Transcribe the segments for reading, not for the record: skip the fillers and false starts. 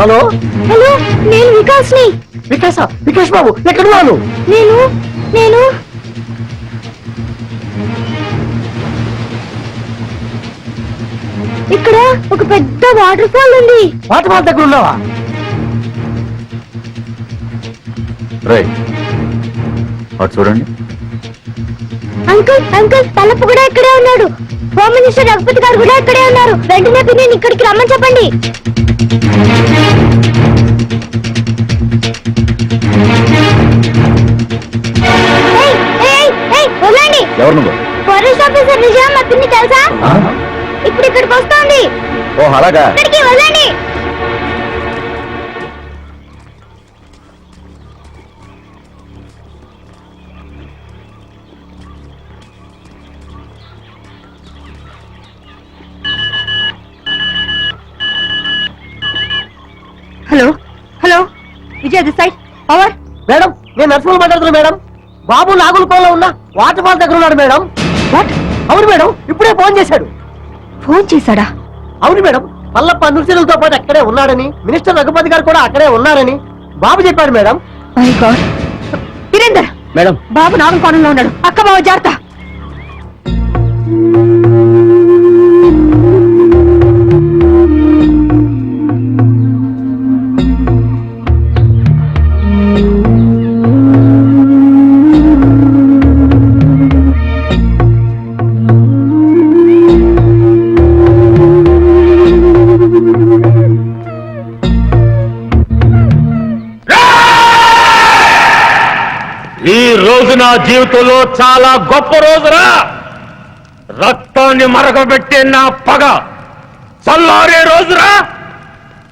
Hello hello, నేను వికాస్ని. వికాస్ బాబు ఎక్కడున్నాను? నేను నేను ఇక్కడ ఒక పెద్ద వాటర్ ఫాల్ ఉంది. వాటర్ ఫాల్ దగ్గర ఉన్నావా? అటు చూడండి. అంకుల్ అంకుల్ తలపు కూడా ఇక్కడే ఉన్నాడు. హోమ్ మినిస్టర్ రఘుపతి గారు కూడా ఇక్కడే ఉన్నారు. వెంటనే పిన్ని ఇక్కడికి రమ్మని చెప్పండి. వదలండి. ఎవరు నువ్వు? ఫారెస్ట్ ఆఫీసర్ విజయ, మా పిన్ని తెలుసా? ఇప్పుడు ఇక్కడికి వస్తోంది. ఓ అలాగా. ఇక్కడికి వదలండి. Hello hello, Vijay this side, power. Madam, నేను నర్సింహులు మాట్లాడుతున్నా మేడం. బాబు నాగులపాలలో ఉన్న వాటర్ ఫాల్ దగ్గర ఉన్నాడు మేడం. వాట్? అవును మేడం, ఇప్పుడే ఫోన్ చేశాడు. ఫోన్ చేశాడా? అవును మేడం, మల్లప్ప అనుచరులతో పాటు అక్కడే ఉన్నాడని, మినిస్టర్ రఘుపతి గారు కూడా అక్కడే ఉన్నారని బాబు చెప్పాడు madam. My God. Virender, madam బాబు నాగుల పాలనలో ఉన్నాడు. అక్క బావ జాగ్రత్త. ఈ రోజు నా జీవితంలో చాలా గొప్ప రోజురా. రక్తాన్ని మరగబెట్టే నా పగ చల్లారే రోజురా.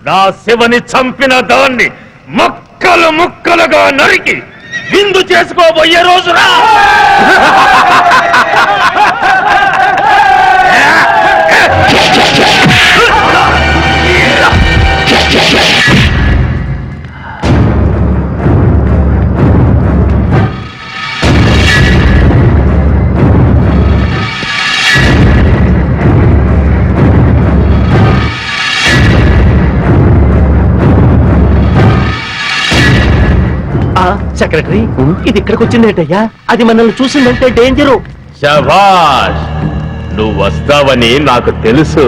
నా శివని చంపిన దాన్ని ముక్కలు ముక్కలుగా నరికి విందు చేసుకోబోయే రోజురా. సెక్రటరీ, ఇది ఇక్కడికి వచ్చిందేటయ్యా? అది మనల్ని చూసిందంటే డేంజరు. శభాష్, నువ్వు వస్తావని నాకు తెలుసు.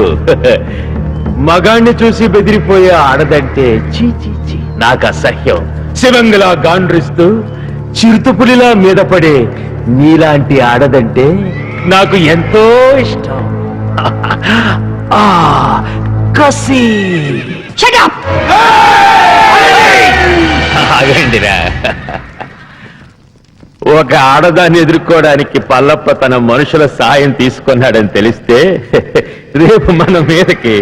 మగాణ్ణి చూసి బెదిరిపోయే ఆడదంటే చీ చీ చీ నాకు అసహ్యం. శివంగిలా గాండ్రిస్తూ చిరుతపులిలా మీద పడే నీలాంటి ఆడదంటే నాకు ఎంతో ఇష్టం. ఆ కసి. Shut up. ఆగండిరా. ఒక ఆడదాన్ని ఎదుర్కోవడానికి పల్లప్ప తన మనుషుల సాయం తీసుకున్నాడని తెలిస్తే రేపు మన మీదకి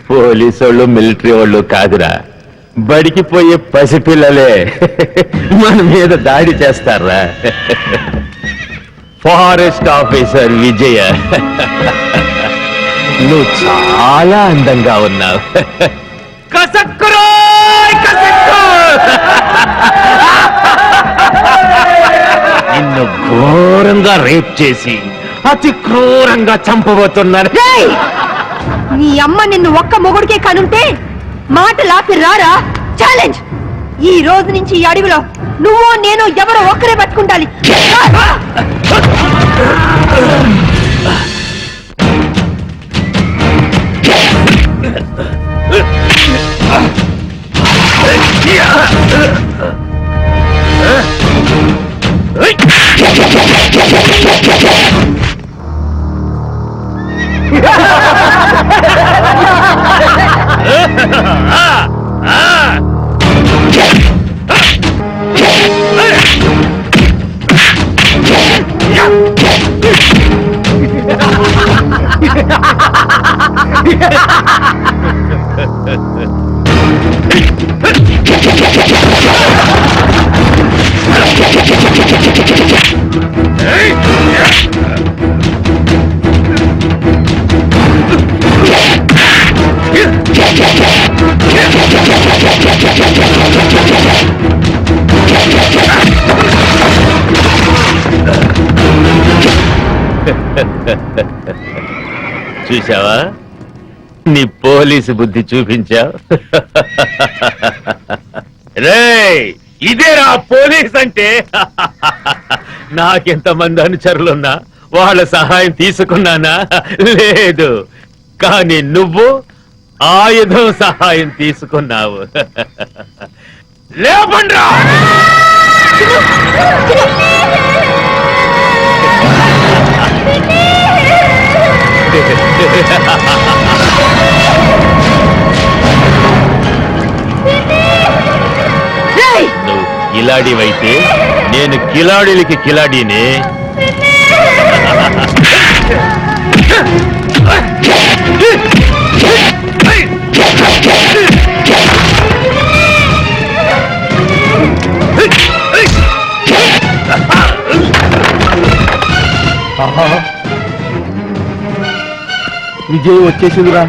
పోలీసు వాళ్ళు, మిలిటరీ వాళ్ళు కాదురా, బడికి పోయే పసిపిల్లలే మన మీద దాడి చేస్తారా. ఫారెస్ట్ ఆఫీసర్ విజయ, నువ్వు చాలా అందంగా ఉన్నావు. కసక్కురో కసక్కు. నిన్ను ఘోరంగా రేప్ చేసి అతి క్రూరంగా చంపబోతున్నాను. నీ అమ్మ నిన్ను ఒక్క మొగుడికే కనుంటే మాట లాపి రారా. ఛాలెంజ్. ఈ రోజు నుంచి ఈ అడవిలో నువ్వు నేను ఎవరో ఒక్కరే పట్టుకుంటాలి. చూసావా, నీ పోలీసు బుద్ధి చూపించావు. రేయ్, ఇదేరా పోలీస్ అంటే. నాకెంతమంది అనుచరులున్నా వాళ్ళ సహాయం తీసుకున్నానా? లేదు. కానీ నువ్వు ఆయుధం సహాయం తీసుకున్నావు. లేపండ్రా. నువ్వు కిలాడివైతే నేను కిలాడీలకి కిలాడీనే. విజయ్ వచ్చేసిందిరా.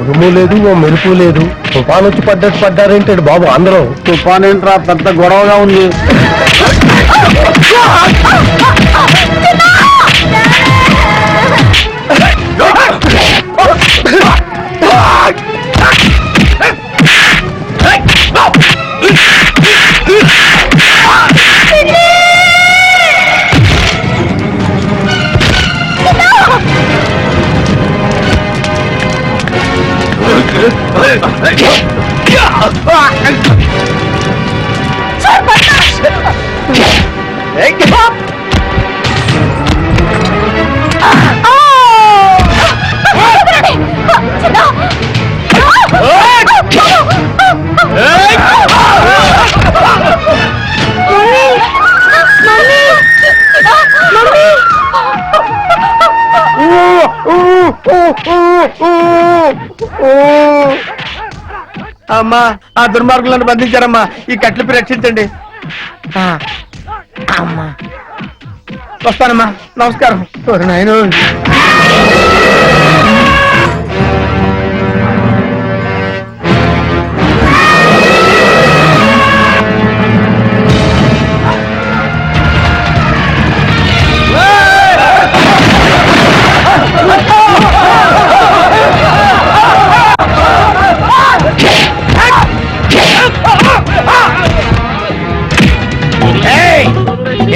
ఉరుము లేదు, ఓ మెరుపు లేదు. తుఫాన్ వచ్చి పడ్డట్టు పడ్డారేంటాడు బాబు అందరూ. తుఫాన్ ఏంట్రా, పెద్ద గొడవగా ఉంది. అమ్మా, ఆ దుర్మార్గులను బంధించారమ్మా. ఈ కట్లపై రక్షించండి. అమ్మా, వస్తానమ్మా. నమస్కారం. నాయను,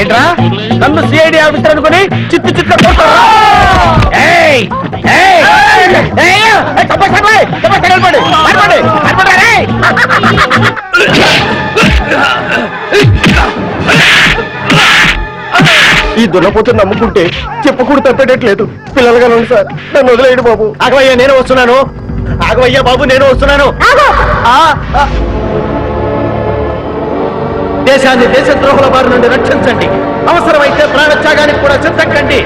ఏంట్రా నన్ను సిఐడి ఆఫీసర్ అనుకుని చిత్తు చిత్త ఈ దున్నపోతు నమ్ముకుంటే చెప్పకూడదు తప్పేటట్లేదు. పిల్లలుగా ఉంది సార్, నన్ను వదిలేయండి బాబు. ఆగవయ్యా, నేను వస్తున్నాను. ఆగవయ్యా బాబు, నేను వస్తున్నాను. దేశాన్ని దేశద్రోహుల బారి నుండి రక్షించండి. అవసరమైతే ప్రాణత్యాగానికి కూడా సిద్ధంకండి.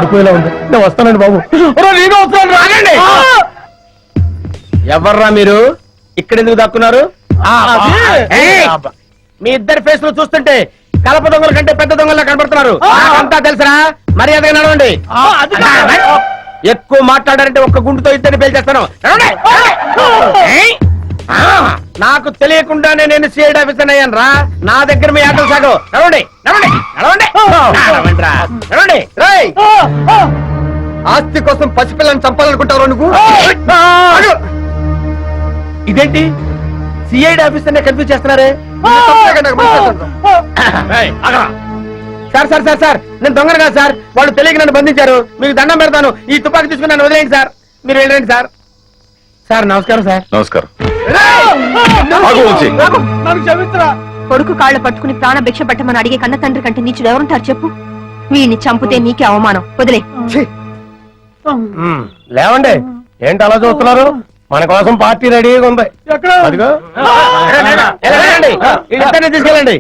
పడిపోయేలా ఉంది నేను వస్తానండి బాబు నేను వస్తాను రాగండి ఎవర్రా మీరు ఇక్కడ ఎందుకు దక్కున్నారు మీ ఇద్దరి ఫేస్ లో చూస్తుంటే కలప దొంగల కంటే పెద్ద దొంగలా కనబడుతున్నారు అంతా తెలుసరా మర్యాదగా నడవండి ఎక్కువ మాట్లాడారంటే ఒక్క గుండుతో ఇద్దరిని పేల్చేస్తాను నాకు తెలియకుండానే నేను సిఐడి ఆఫీసర్ అయ్యాను రా నా దగ్గర మీ ఆటలు సాగు నడవండి నడవండి నడవండి నడవండి రా నడవండి రేయ్ ఆస్తి కోసం పసిపిల్లని చంపాలనుకుంటావు నువ్వు ఇదేంటి సిఐడి ఆఫీసర్ కన్ఫ్యూజ్ చేస్తున్నారే సార్ సార్ సార్ సార్ నేను దొంగను కాదు సార్ వాళ్ళు తెలియక నన్ను బంధించారు మీకు దండం పెడతాను ఈ తుపాకీ తీసుకుని నన్ను వదిలేయండి సార్ మీరు వెళ్ళండి సార్ సార్ నమస్కారం సార్ నమస్కారం కొడుకు కాళ్ళు పట్టుకుని ప్రాణ భిక్ష పెట్టమని అడిగే కన్న తండ్రి కంటే నీచుడు ఎవరుంటారు చెప్పు వీడిని చంపితే నీకే అవమానం వదిలే లేవండి ఏంటి అలా చూస్తున్నారు మన కోసం పార్టీ రెడీగా ఉంది అదిగో తీసుకెళ్ళండి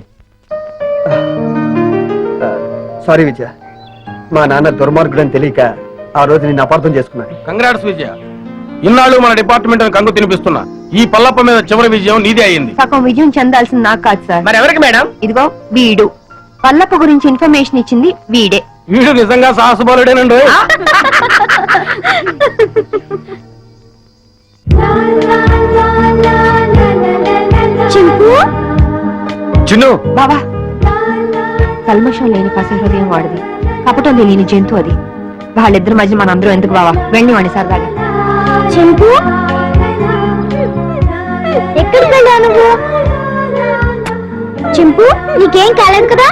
సారీ విజయ మా నాన్న దుర్మార్గుడని తెలియక ఆ రోజు నేను అపార్థం చేసుకున్నాను కంగ్రాట్స్ విజయ ఇన్నాళ్ళు మన డిపార్ట్మెంట్ కంగు తినిపిస్తున్నా ఈ పల్లప్ప మీద చివరి విజయం నీదే అయింది సగం విజయం చెందాల్సింది నాకు కాదు సార్ మరి ఎవరికి మేడం ఇదిగో వీడు పల్లప్ప గురించి ఇన్ఫర్మేషన్ ఇచ్చింది వీడే వీడు నిజంగా సాహసబలుడేనండి చింపు చిన్ను బావా కల్మషం లేని పసి హృదయం వాడిది కపటం తెలియని జంతు అది వాళ్ళిద్దరి మధ్య మనందరూ ఎందుకు బావా వెళ్ళి వాడి సరదాగా చింపు ఎక్కడికి వెళ్ళావు నువ్వు చింపు నీకేం కాలేదు కదా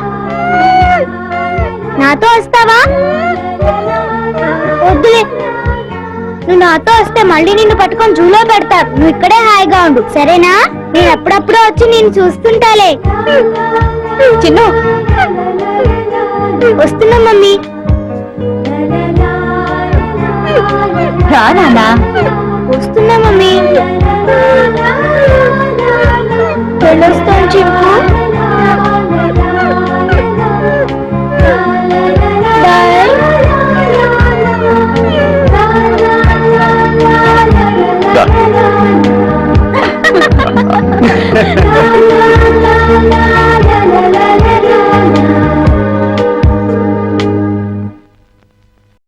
నాతో వస్తావా వద్దులే నువ్వు నాతో వస్తే మళ్ళీ నిన్ను పట్టుకొని జూలో పెడతారు నువ్వు ఇక్కడే హాయిగా ఉండు సరేనా నేను అప్పుడప్పుడు వచ్చి నేను చూస్తుంటాలే చిన్ను వస్తున్నా మమ్మీ రా నాన్నా వస్తున్నా మమ్మీ